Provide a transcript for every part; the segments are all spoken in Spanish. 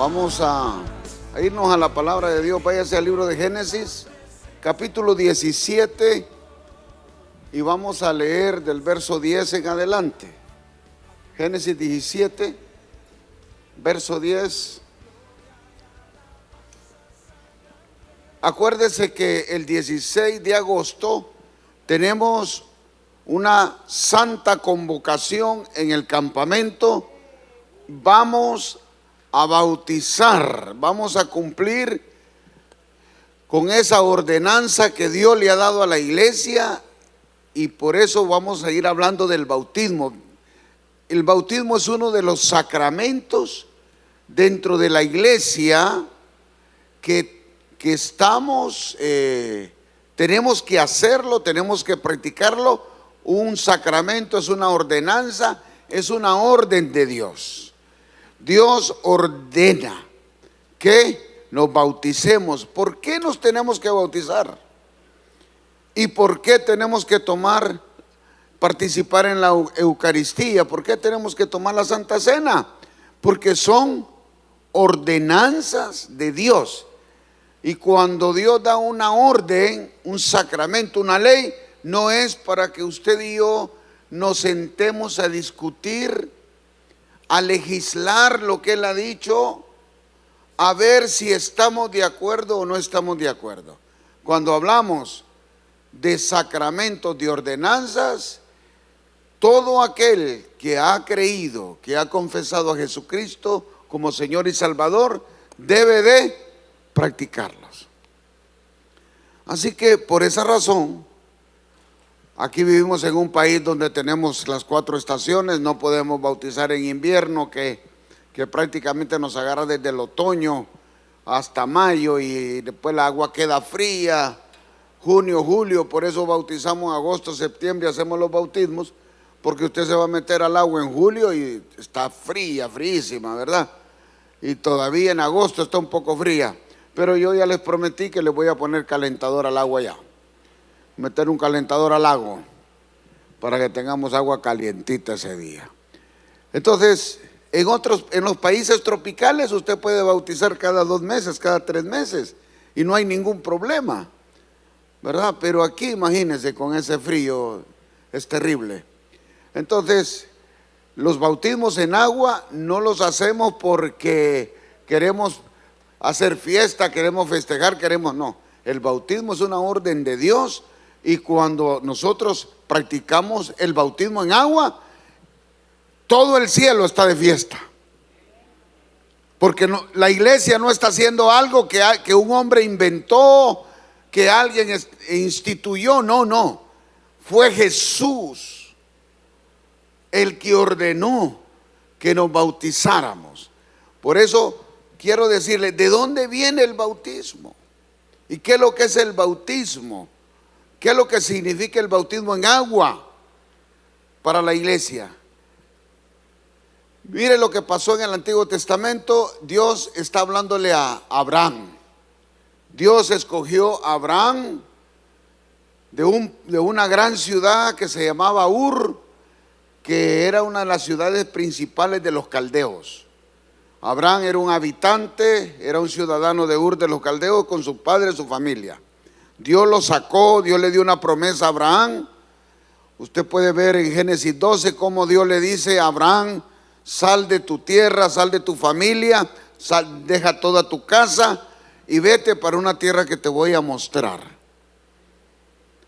Vamos a irnos a la palabra de Dios. Váyase al libro de Génesis, capítulo 17, y vamos a leer del verso 10 en adelante. Génesis 17, verso 10. Acuérdese que el 16 de agosto tenemos una santa convocación en el campamento. Vamos a bautizar, vamos a cumplir con esa ordenanza que Dios le ha dado a la iglesia, y por eso vamos a ir hablando del bautismo. El bautismo es uno de los sacramentos dentro de la iglesia que estamos, tenemos que hacerlo, tenemos que practicarlo. Un sacramento es una ordenanza, es una orden de Dios. Dios ordena que nos bauticemos. ¿Por qué nos tenemos que bautizar? ¿Y por qué tenemos que participar en la Eucaristía? ¿Por qué tenemos que tomar la Santa Cena? Porque son ordenanzas de Dios. Y cuando Dios da una orden, un sacramento, una ley, no es para que usted y yo nos sentemos a discutir, a legislar lo que Él ha dicho, a ver si estamos de acuerdo o no estamos de acuerdo. Cuando hablamos de sacramentos, de ordenanzas, todo aquel que ha creído, que ha confesado a Jesucristo como Señor y Salvador, debe de practicarlos. Así que por esa razón, aquí vivimos en un país donde tenemos las 4 estaciones. No podemos bautizar en invierno, que prácticamente nos agarra desde el otoño hasta mayo, y después la agua queda fría, junio, julio. Por eso bautizamos agosto, septiembre, hacemos los bautismos, porque usted se va a meter al agua en julio y está fría, frísima, ¿verdad? Y todavía en agosto está un poco fría. Pero yo ya les prometí que les voy a poner calentador al agua ya. Meter un calentador al lago para que tengamos agua calientita ese día. Entonces, en los países tropicales usted puede bautizar cada 2 meses, cada 3 meses, y no hay ningún problema, ¿verdad? Pero aquí, imagínense, con ese frío es terrible. Entonces, los bautismos en agua no los hacemos porque queremos hacer fiesta, queremos festejar, no. El bautismo es una orden de Dios. Y cuando nosotros practicamos el bautismo en agua, todo el cielo está de fiesta. Porque la iglesia no está haciendo algo que un hombre inventó, que alguien instituyó. No. Fue Jesús el que ordenó que nos bautizáramos. Por eso quiero decirle, ¿de dónde viene el bautismo? ¿Y qué es lo que es el bautismo? ¿Qué es lo que significa el bautismo en agua para la iglesia? Mire lo que pasó en el Antiguo Testamento. Dios está hablándole a Abraham. Dios escogió a Abraham de una gran ciudad que se llamaba Ur, que era una de las ciudades principales de los caldeos. Abraham era un habitante, era un ciudadano de Ur de los caldeos con su padre y su familia. Dios lo sacó, Dios le dio una promesa a Abraham. Usted puede ver en Génesis 12 cómo Dios le dice a Abraham: sal de tu tierra, sal de tu familia, deja toda tu casa y vete para una tierra que te voy a mostrar.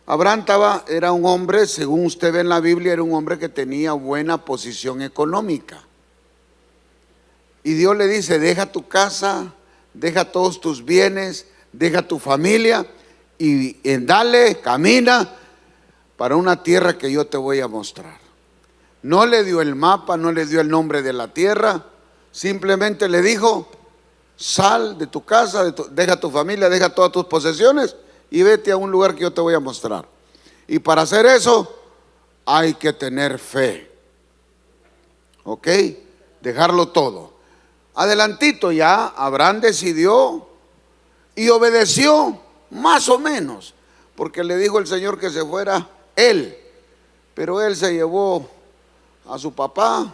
Abraham era un hombre, según usted ve en la Biblia, era un hombre que tenía buena posición económica. Y Dios le dice: deja tu casa, deja todos tus bienes, deja tu familia y dale, camina para una tierra que yo te voy a mostrar. No le dio el mapa, no le dio el nombre de la tierra, simplemente le dijo: sal de tu casa, deja tu familia, deja todas tus posesiones y vete a un lugar que yo te voy a mostrar. Y para hacer eso hay que tener fe, ¿ok? Dejarlo todo. Adelantito ya Abraham decidió y obedeció, más o menos, porque le dijo el Señor que se fuera él, pero él se llevó a su papá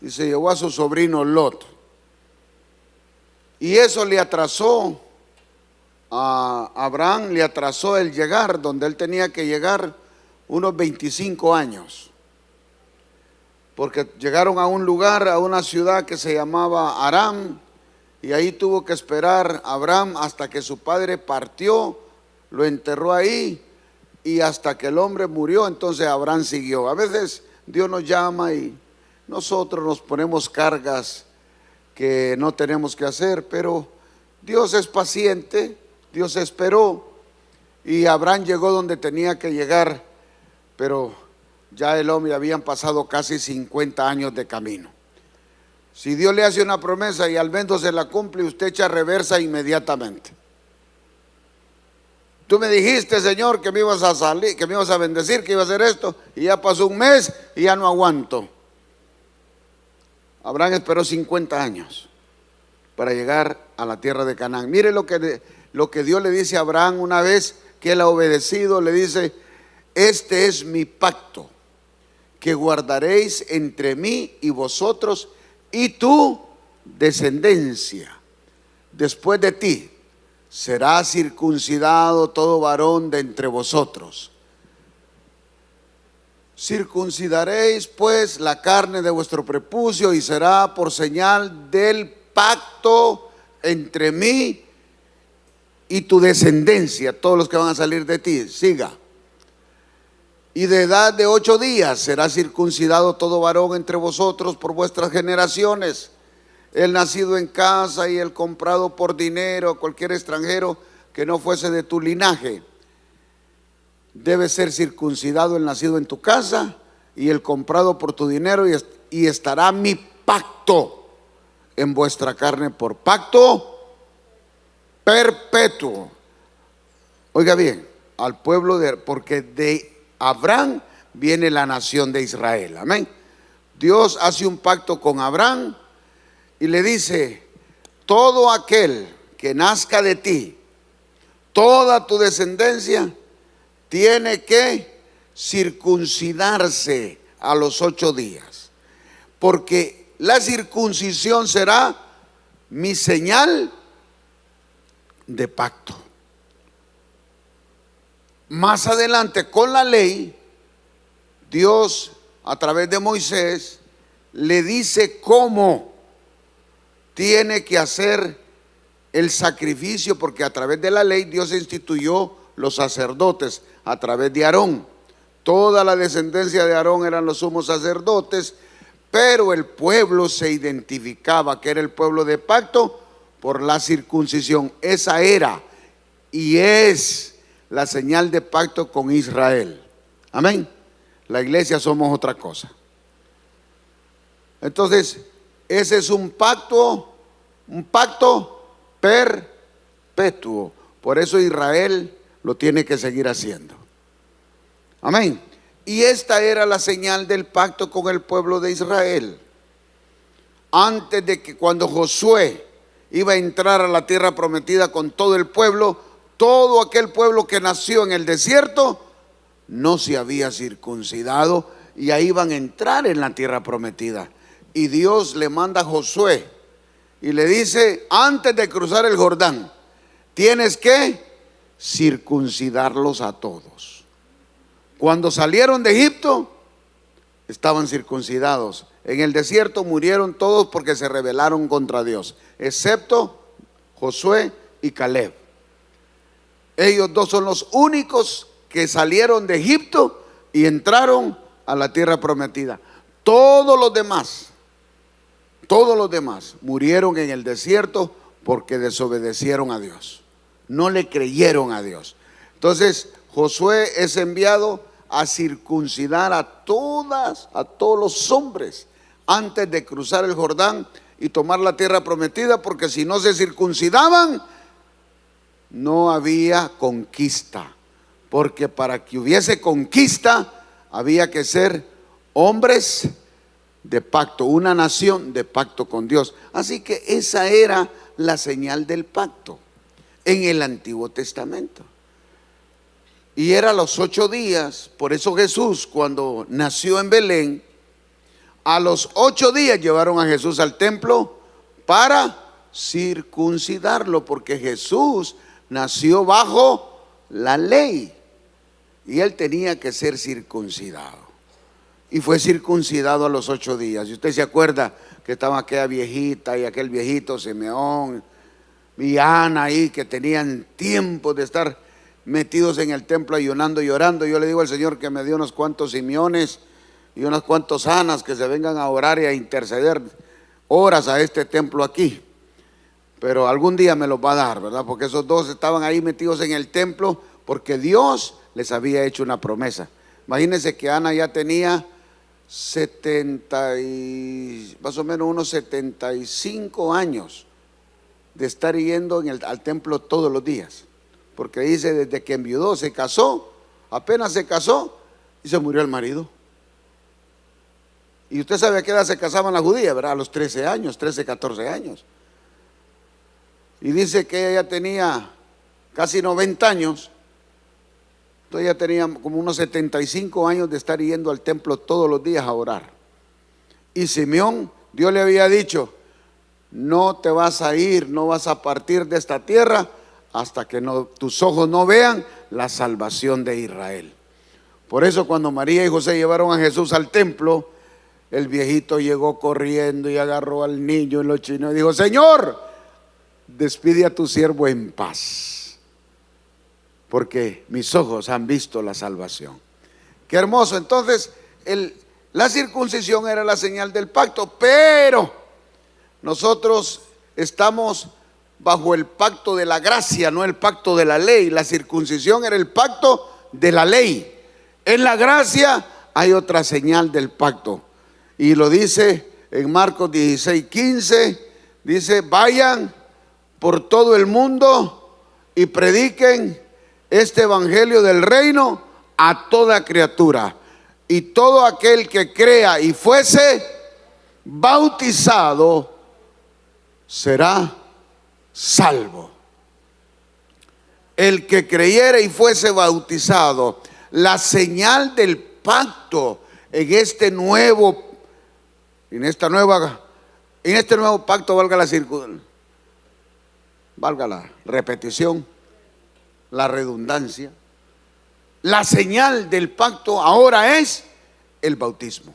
y se llevó a su sobrino Lot. Y eso le atrasó a Abraham, le atrasó el llegar donde él tenía que llegar unos 25 años. Porque llegaron a un lugar, a una ciudad que se llamaba Aram, y ahí tuvo que esperar Abraham hasta que su padre partió, lo enterró ahí, y hasta que el hombre murió, entonces Abraham siguió. A veces Dios nos llama y nosotros nos ponemos cargas que no tenemos que hacer, pero Dios es paciente, Dios esperó, y Abraham llegó donde tenía que llegar, pero ya el hombre habían pasado casi 50 años de camino. Si Dios le hace una promesa y al menos se la cumple, usted echa reversa inmediatamente. Tú me dijiste, Señor, que me ibas a salir, que me ibas a bendecir, que iba a hacer esto, y ya pasó un mes y ya no aguanto. Abraham esperó 50 años para llegar a la tierra de Canaán. Mire lo que Dios le dice a Abraham una vez que él ha obedecido. Le dice: este es mi pacto que guardaréis entre mí y vosotros y tu descendencia después de ti. Será circuncidado todo varón de entre vosotros. Circuncidaréis pues la carne de vuestro prepucio, y será por señal del pacto entre mí y tu descendencia, todos los que van a salir de ti. Siga. Y de edad de 8 días será circuncidado todo varón entre vosotros por vuestras generaciones, el nacido en casa y el comprado por dinero, cualquier extranjero que no fuese de tu linaje. Debe ser circuncidado el nacido en tu casa y el comprado por tu dinero, y estará mi pacto en vuestra carne por pacto perpetuo. Oiga bien, al pueblo porque de Abraham viene la nación de Israel. Amén. Dios hace un pacto con Abraham y le dice: todo aquel que nazca de ti, toda tu descendencia, tiene que circuncidarse a los 8 días, porque la circuncisión será mi señal de pacto. Más adelante, con la ley, Dios a través de Moisés le dice cómo tiene que hacer el sacrificio, porque a través de la ley Dios instituyó los sacerdotes a través de Aarón. Toda la descendencia de Aarón eran los sumos sacerdotes, pero el pueblo se identificaba que era el pueblo de pacto por la circuncisión. Esa era y es la señal de pacto con Israel. Amén. La iglesia somos otra cosa. Entonces, ese es un pacto perpetuo. Por eso Israel lo tiene que seguir haciendo. Amén. Y esta era la señal del pacto con el pueblo de Israel. Antes de que, cuando Josué iba a entrar a la tierra prometida con todo el pueblo, todo aquel pueblo que nació en el desierto no se había circuncidado, y ahí iban a entrar en la tierra prometida. Y Dios le manda a Josué y le dice: antes de cruzar el Jordán, tienes que circuncidarlos a todos. Cuando salieron de Egipto, estaban circuncidados. En el desierto murieron todos porque se rebelaron contra Dios, excepto Josué y Caleb. Ellos dos son los únicos que salieron de Egipto y entraron a la tierra prometida. Todos los demás murieron en el desierto porque desobedecieron a Dios, no le creyeron a Dios. Entonces Josué es enviado a circuncidar a todos los hombres antes de cruzar el Jordán y tomar la tierra prometida, porque si no se circuncidaban, no había conquista. Porque para que hubiese conquista había que ser hombres de pacto, una nación de pacto con Dios. Así que esa era la señal del pacto en el Antiguo Testamento. Y era los 8 días. Por eso Jesús, cuando nació en Belén, a los 8 días llevaron a Jesús al templo para circuncidarlo, porque Jesús nació bajo la ley y él tenía que ser circuncidado. Y fue circuncidado a los 8 días. Y usted se acuerda que estaba aquella viejita y aquel viejito Simeón y Ana ahí, que tenían tiempo de estar metidos en el templo ayunando y orando. Yo le digo al Señor que me dio unos cuantos Simeones y unos cuantos Anas que se vengan a orar y a interceder horas a este templo aquí. Pero algún día me los va a dar, ¿verdad? Porque esos dos estaban ahí metidos en el templo porque Dios les había hecho una promesa. Imagínense que Ana ya tenía más o menos unos 75 años de estar yendo al templo todos los días. Porque dice, desde que enviudó, se casó, apenas se casó y se murió el marido. Y usted sabe a qué edad se casaban las judías, ¿verdad? A los 13 años, 13, 14 años. Y dice que ella tenía casi 90 años. Entonces ella tenía como unos 75 años de estar yendo al templo todos los días a orar. Y Simeón, Dios le había dicho, no te vas a ir, no vas a partir de esta tierra hasta que tus ojos no vean la salvación de Israel. Por eso cuando María y José llevaron a Jesús al templo, el viejito llegó corriendo y agarró al niño y lo chinó y dijo, Señor, despide a tu siervo en paz, porque mis ojos han visto la salvación. Qué hermoso. Entonces la circuncisión era la señal del pacto, pero nosotros estamos bajo el pacto de la gracia, no el pacto de la ley. La circuncisión era el pacto de la ley. En la gracia hay otra señal del pacto, y lo dice en Marcos 16:15, dice, vayan por todo el mundo y prediquen este evangelio del reino a toda criatura, y todo aquel que crea y fuese bautizado será salvo. El que creyere y fuese bautizado. La señal del pacto en este nuevo pacto, valga la repetición, la redundancia, la señal del pacto ahora es el bautismo.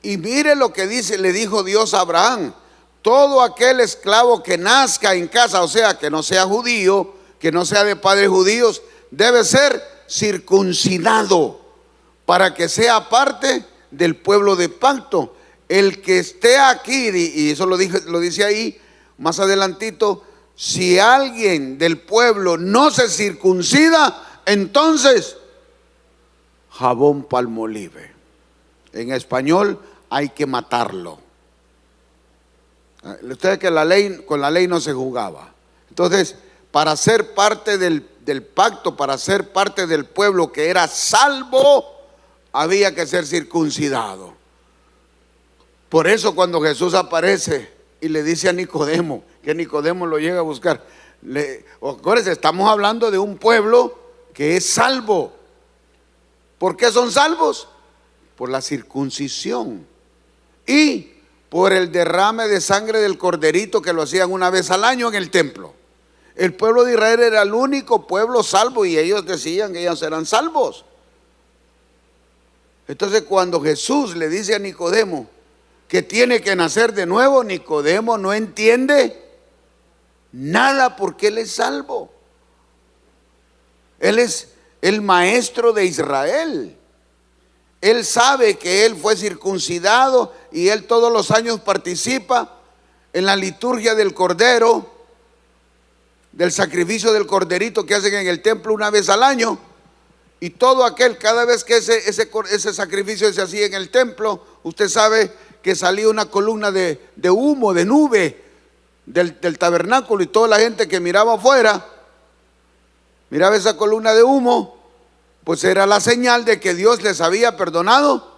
Y mire lo que le dijo Dios a Abraham: todo aquel esclavo que nazca en casa, o sea, que no sea judío, que no sea de padres judíos, debe ser circuncidado para que sea parte del pueblo de pacto. El que esté aquí, y eso lo dice ahí más adelantito, si alguien del pueblo no se circuncida, entonces jabón palmolive. En español, hay que matarlo. Ustedes que con la ley no se jugaba. Entonces, para ser parte del pacto, para ser parte del pueblo que era salvo, había que ser circuncidado. Por eso cuando Jesús aparece y le dice a Nicodemo, que Nicodemo lo llega a buscar, acuérdense, estamos hablando de un pueblo que es salvo. ¿Por qué son salvos? Por la circuncisión y por el derrame de sangre del corderito, que lo hacían una vez al año en el templo. El pueblo de Israel era el único pueblo salvo, y ellos decían que ellos eran salvos. Entonces, cuando Jesús le dice a Nicodemo que tiene que nacer de nuevo, Nicodemo no entiende nada, porque él es salvo. Él es el maestro de Israel. Él sabe que él fue circuncidado y él todos los años participa en la liturgia del cordero, del sacrificio del corderito que hacen en el templo una vez al año. Y todo aquel, cada vez que ese sacrificio se hacía en el templo, usted sabe que salía una columna de humo, de nube del tabernáculo, y toda la gente que miraba afuera, miraba esa columna de humo, pues era la señal de que Dios les había perdonado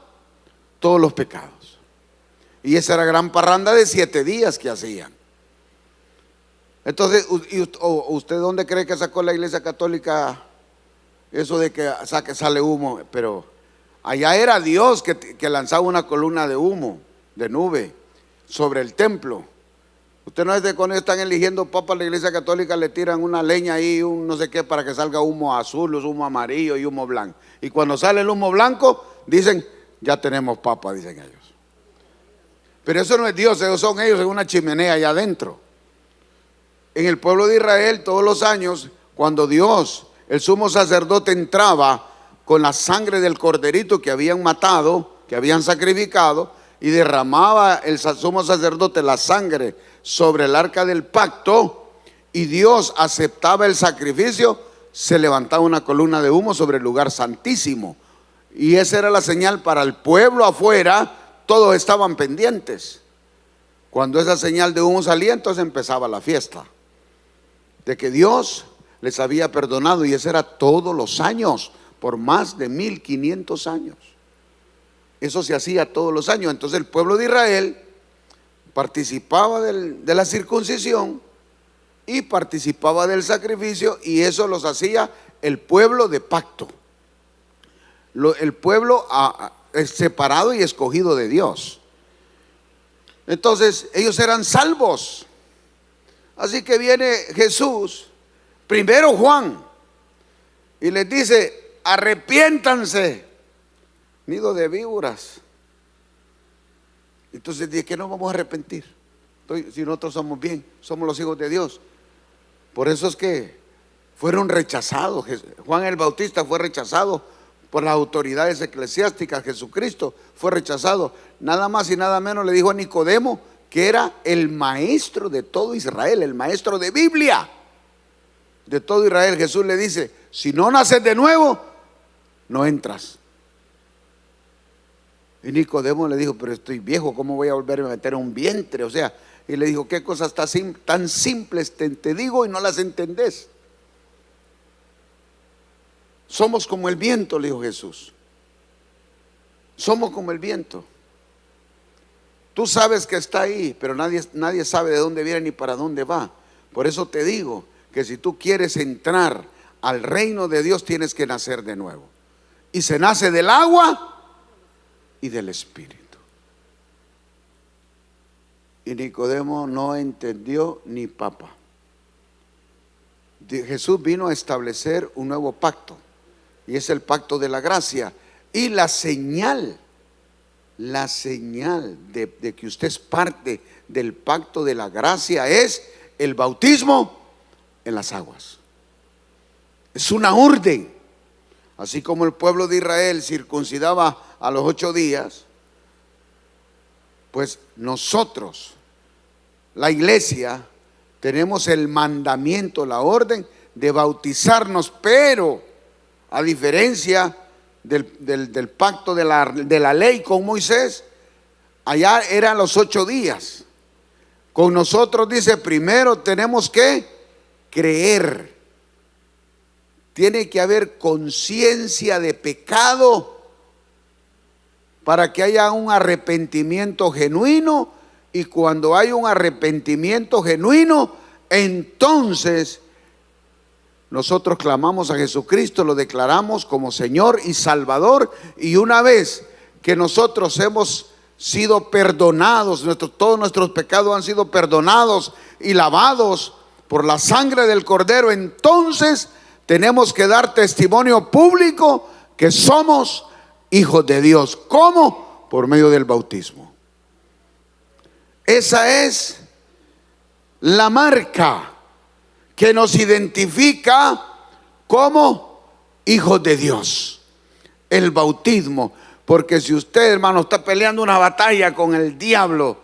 todos los pecados. Y esa era gran parranda de 7 días que hacían. Entonces, ¿usted dónde cree que sacó la Iglesia Católica eso de que sale humo? Pero allá era Dios que lanzaba una columna de humo, de nube, sobre el templo. Usted no es de cuando están eligiendo papa, la Iglesia Católica le tiran una leña ahí, un no sé qué, para que salga humo azul, humo amarillo y humo blanco. Y cuando sale el humo blanco, dicen, ya tenemos papa, dicen ellos. Pero eso no es Dios, esos son ellos en una chimenea allá adentro. En el pueblo de Israel, todos los años, cuando Dios, el sumo sacerdote, entraba con la sangre del corderito que habían matado, que habían sacrificado, y derramaba el sumo sacerdote la sangre sobre el arca del pacto, y Dios aceptaba el sacrificio, se levantaba una columna de humo sobre el lugar santísimo. Y esa era la señal para el pueblo afuera. Todos estaban pendientes. Cuando esa señal de humo salía, entonces empezaba la fiesta de que Dios les había perdonado, y eso era todos los años, por más de 1500 años. Eso se hacía todos los años. Entonces el pueblo de Israel participaba de la circuncisión y participaba del sacrificio, y eso los hacía el pueblo de pacto, el pueblo separado y escogido de Dios. Entonces ellos eran salvos. Así que viene Jesús, primero Juan, y les dice, arrepiéntanse, nido de víboras. Entonces dice que no vamos a arrepentir si nosotros somos bien, somos los hijos de Dios. Por eso es que fueron rechazados. Juan el Bautista fue rechazado por las autoridades eclesiásticas. Jesucristo fue rechazado. Nada más y nada menos le dijo a Nicodemo, que era el maestro de todo Israel, el maestro de Biblia de todo Israel. Jesús le dice, si no naces de nuevo, no entras. Y Nicodemo le dijo, pero estoy viejo, ¿cómo voy a volverme a meter en un vientre? O sea, y le dijo, ¿qué cosas tan simples te digo y no las entendés? Somos como el viento, le dijo Jesús. Somos como el viento. Tú sabes que está ahí, pero nadie sabe de dónde viene ni para dónde va. Por eso te digo que si tú quieres entrar al reino de Dios, tienes que nacer de nuevo. Y se nace del agua y del Espíritu. Y Nicodemo no entendió ni papa. Jesús vino a establecer un nuevo pacto, y es el pacto de la gracia. Y la señal de que usted es parte del pacto de la gracia es el bautismo en las aguas. Es una orden. Así como el pueblo de Israel circuncidaba a los 8 días, pues nosotros, la iglesia, tenemos el mandamiento, la orden de bautizarnos, pero a diferencia del pacto de la ley con Moisés, allá eran los 8 días. Con nosotros dice, primero tenemos que creer. Tiene que haber conciencia de pecado para que haya un arrepentimiento genuino, y cuando hay un arrepentimiento genuino, entonces nosotros clamamos a Jesucristo, lo declaramos como Señor y Salvador, y una vez que nosotros hemos sido perdonados, todos nuestros pecados han sido perdonados y lavados por la sangre del Cordero, entonces tenemos que dar testimonio público que somos hijos de Dios. ¿Cómo? Por medio del bautismo. Esa es la marca que nos identifica como hijos de Dios, el bautismo. Porque si usted, hermano, está peleando una batalla con el diablo,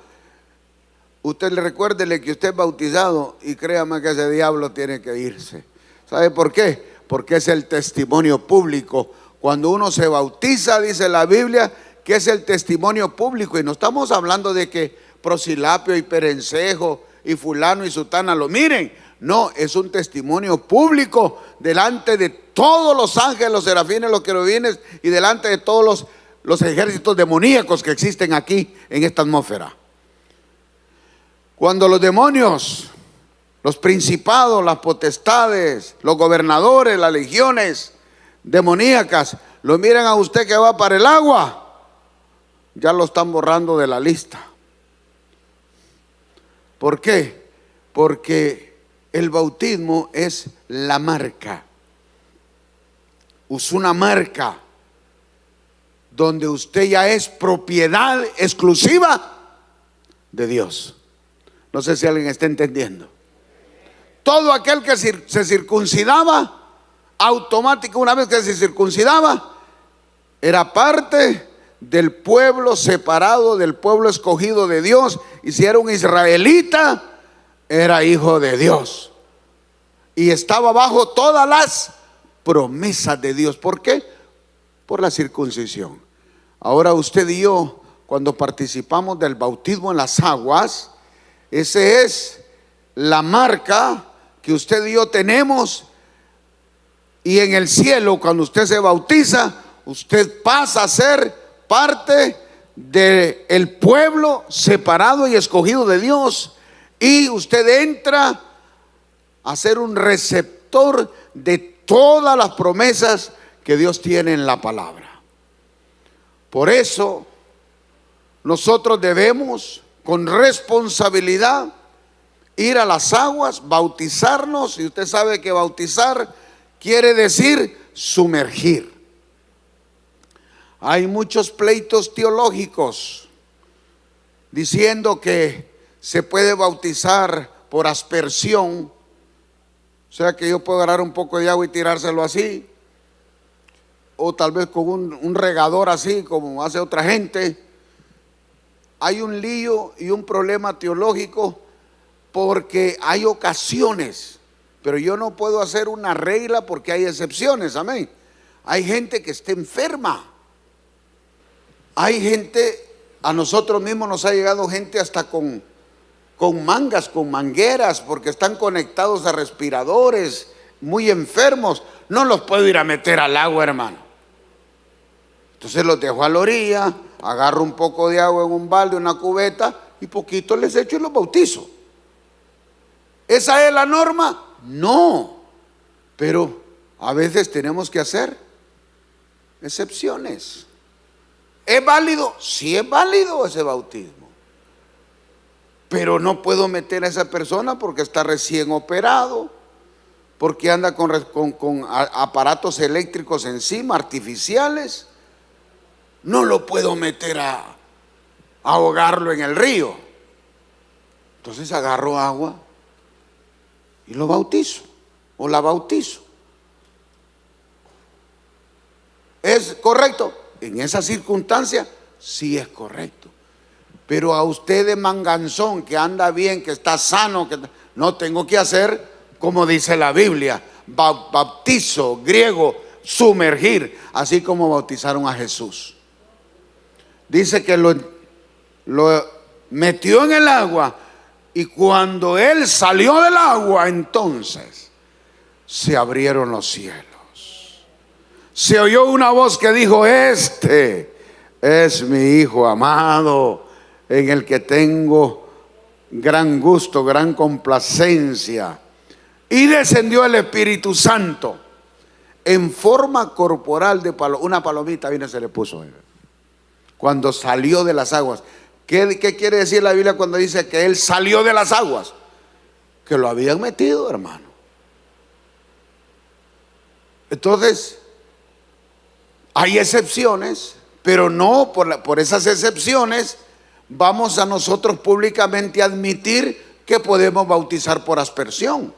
usted le recuérdele que usted es bautizado, y créame que ese diablo tiene que irse. ¿Sabe por qué? Porque es el testimonio público. Cuando uno se bautiza, dice la Biblia, que es el testimonio público. Y no estamos hablando de que Prosilapio y Perencejo y fulano y sutana lo miren. No, es un testimonio público delante de todos los ángeles, los serafines, los querubines, y delante de todos los ejércitos demoníacos que existen aquí en esta atmósfera. Cuando los demonios, los principados, las potestades, los gobernadores, las legiones demoníacas lo miran a usted que va para el agua, ya lo están borrando de la lista. ¿Por qué? Porque el bautismo es la marca. Es una marca donde usted ya es propiedad exclusiva de Dios. No sé si alguien está entendiendo. Todo aquel que se circuncidaba, automático, una vez que se circuncidaba, era parte del pueblo separado, del pueblo escogido de Dios. Y si era un israelita, era hijo de Dios y estaba bajo todas las promesas de Dios. ¿Por qué? Por la circuncisión. Ahora usted y yo, cuando participamos del bautismo en las aguas, esa es la marca que usted y yo tenemos. Y en el cielo, cuando usted se bautiza, usted pasa a ser parte del pueblo separado y escogido de Dios. Y usted entra a ser un receptor de todas las promesas que Dios tiene en la palabra. Por eso nosotros debemos con responsabilidad ir a las aguas, bautizarnos. Y usted sabe que bautizar quiere decir sumergir. Hay muchos pleitos teológicos diciendo que se puede bautizar por aspersión, o sea que yo puedo agarrar un poco de agua y tirárselo así, o tal vez con un regador así como hace otra gente. Hay un lío y un problema teológico porque hay ocasiones, pero yo no puedo hacer una regla porque hay excepciones, amén. Hay gente que está enferma, hay gente, a nosotros mismos nos ha llegado gente hasta con mangas, con mangueras, porque están conectados a respiradores, muy enfermos. No los puedo ir a meter al agua, hermano. Entonces los dejo a la orilla, agarro un poco de agua en un balde, una cubeta, y poquito les echo y los bautizo. ¿Esa es la norma? No, pero a veces tenemos que hacer excepciones. ¿Es válido? Sí es válido ese bautismo, pero no puedo meter a esa persona porque está recién operado, porque anda con aparatos eléctricos encima, artificiales. No lo puedo meter a ahogarlo en el río. Entonces agarro agua y lo bautizo o la bautizo. ¿Es correcto? En esa circunstancia sí es correcto. Pero a usted de manganzón, que anda bien, que está sano, que no, tengo que hacer como dice la Biblia, bautizo, griego, sumergir, así como bautizaron a Jesús. Dice que lo metió en el agua, y cuando él salió del agua, entonces se abrieron los cielos. Se oyó una voz que dijo: este es mi Hijo amado, en el que tengo gran gusto, gran complacencia. Y descendió el Espíritu Santo en forma corporal de una palomita, vino y se le puso cuando salió de las aguas. ¿Qué quiere decir la Biblia cuando dice que él salió de las aguas? Que lo habían metido, hermano. Entonces, hay excepciones, pero no por esas excepciones vamos a nosotros públicamente a admitir que podemos bautizar por aspersión,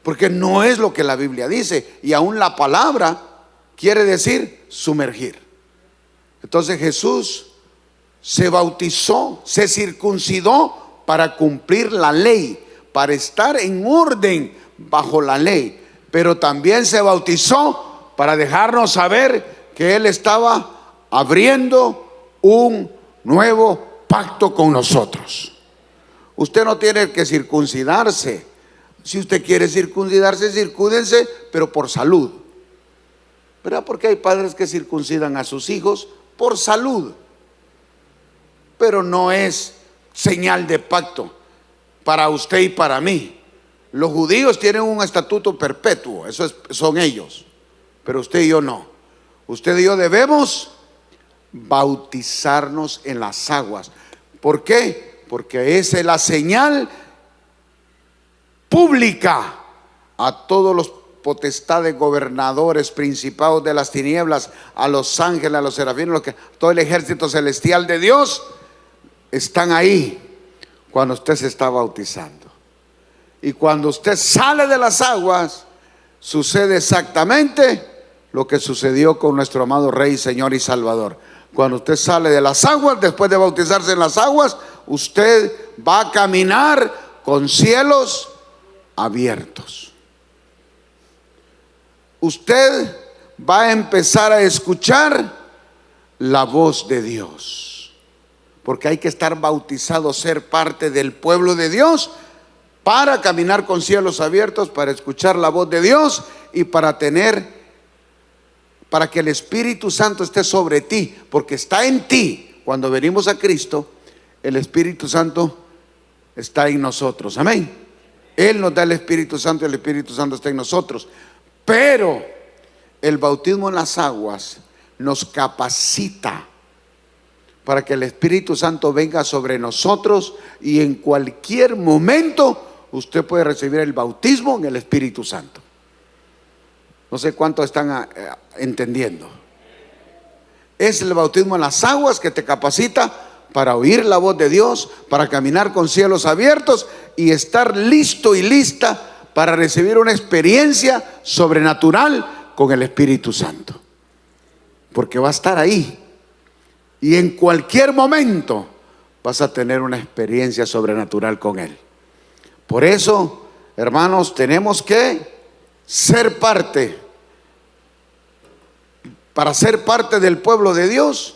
porque no es lo que la Biblia dice, y aún la palabra quiere decir sumergir. Entonces Jesús se bautizó, se circuncidó para cumplir la ley, para estar en orden bajo la ley, pero también se bautizó para dejarnos saber que Él estaba abriendo un nuevo pacto con nosotros. Usted no tiene que circuncidarse. Si usted quiere circuncidarse, circúdense, pero por salud, ¿verdad? Porque hay padres que circuncidan a sus hijos por salud, pero no es señal de pacto para usted y para mí. Los judíos tienen un estatuto perpetuo, son ellos, pero usted y yo no. Usted y yo debemos bautizarnos en las aguas. ¿Por qué? Porque esa es la señal pública a todos los potestades, gobernadores, principados de las tinieblas, a los ángeles, a los serafines, todo el ejército celestial de Dios están ahí cuando usted se está bautizando. Y cuando usted sale de las aguas, sucede exactamente lo que sucedió con nuestro amado Rey, Señor y Salvador. Cuando usted sale de las aguas, después de bautizarse en las aguas, usted va a caminar con cielos abiertos. Usted va a empezar a escuchar la voz de Dios, porque hay que estar bautizado, ser parte del pueblo de Dios, para caminar con cielos abiertos, para escuchar la voz de Dios y para que el Espíritu Santo esté sobre ti, porque está en ti. Cuando venimos a Cristo, el Espíritu Santo está en nosotros. Amén. Él nos da el Espíritu Santo y el Espíritu Santo está en nosotros. Pero el bautismo en las aguas nos capacita para que el Espíritu Santo venga sobre nosotros, y en cualquier momento usted puede recibir el bautismo en el Espíritu Santo. No sé cuánto están entendiendo. Es el bautismo en las aguas que te capacita para oír la voz de Dios, para caminar con cielos abiertos y estar listo y lista para recibir una experiencia sobrenatural con el Espíritu Santo. Porque va a estar ahí. Y en cualquier momento vas a tener una experiencia sobrenatural con Él. Por eso, hermanos, tenemos que ser parte. Para ser parte del pueblo de Dios,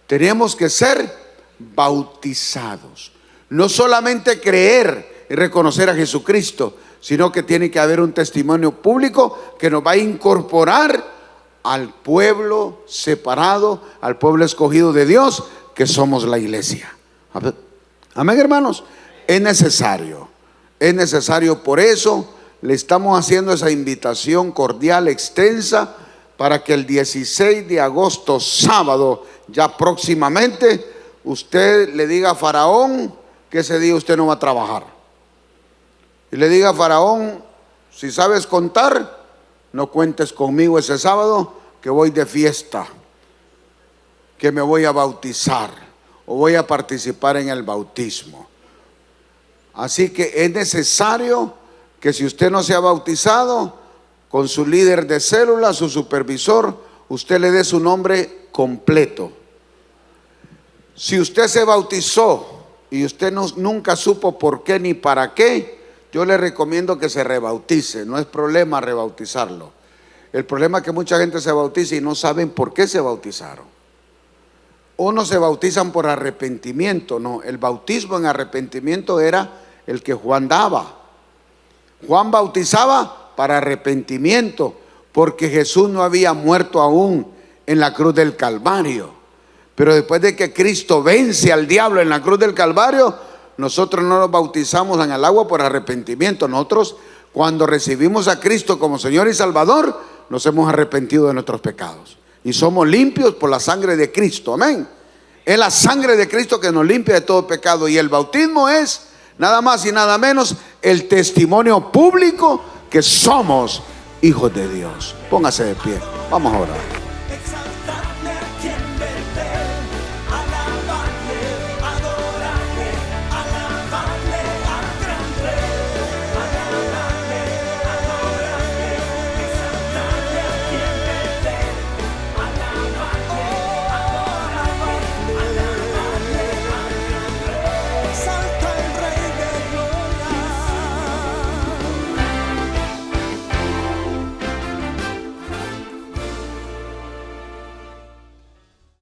tenemos que ser bautizados. No solamente creer y reconocer a Jesucristo, sino que tiene que haber un testimonio público que nos va a incorporar al pueblo separado, al pueblo escogido de Dios, que somos la iglesia. Amén, hermanos. Es necesario. Por eso le estamos haciendo esa invitación cordial, extensa, para que el 16 de agosto, sábado, ya próximamente, usted le diga a Faraón que ese día usted no va a trabajar. Y le diga a Faraón: si sabes contar, no cuentes conmigo ese sábado, que voy de fiesta, que me voy a bautizar o voy a participar en el bautismo. Así que es necesario que, si usted no se ha bautizado, con su líder de célula, su supervisor, usted le dé su nombre completo. Si usted se bautizó y usted nunca supo por qué ni para qué, yo le recomiendo que se rebautice. No es problema rebautizarlo. El problema es que mucha gente se bautiza y no saben por qué se bautizaron. Unos se bautizan por arrepentimiento. No, el bautismo en arrepentimiento era el que Juan daba. Juan bautizaba para arrepentimiento, porque Jesús no había muerto aún en la cruz del Calvario. Pero después de que Cristo vence al diablo en la cruz del Calvario, nosotros no nos bautizamos en el agua por arrepentimiento. Nosotros, cuando recibimos a Cristo como Señor y Salvador, nos hemos arrepentido de nuestros pecados y somos limpios por la sangre de Cristo. Amén. Es la sangre de Cristo que nos limpia de todo pecado. Y el bautismo es nada más y nada menos el testimonio público que somos hijos de Dios. Póngase de pie, vamos a orar.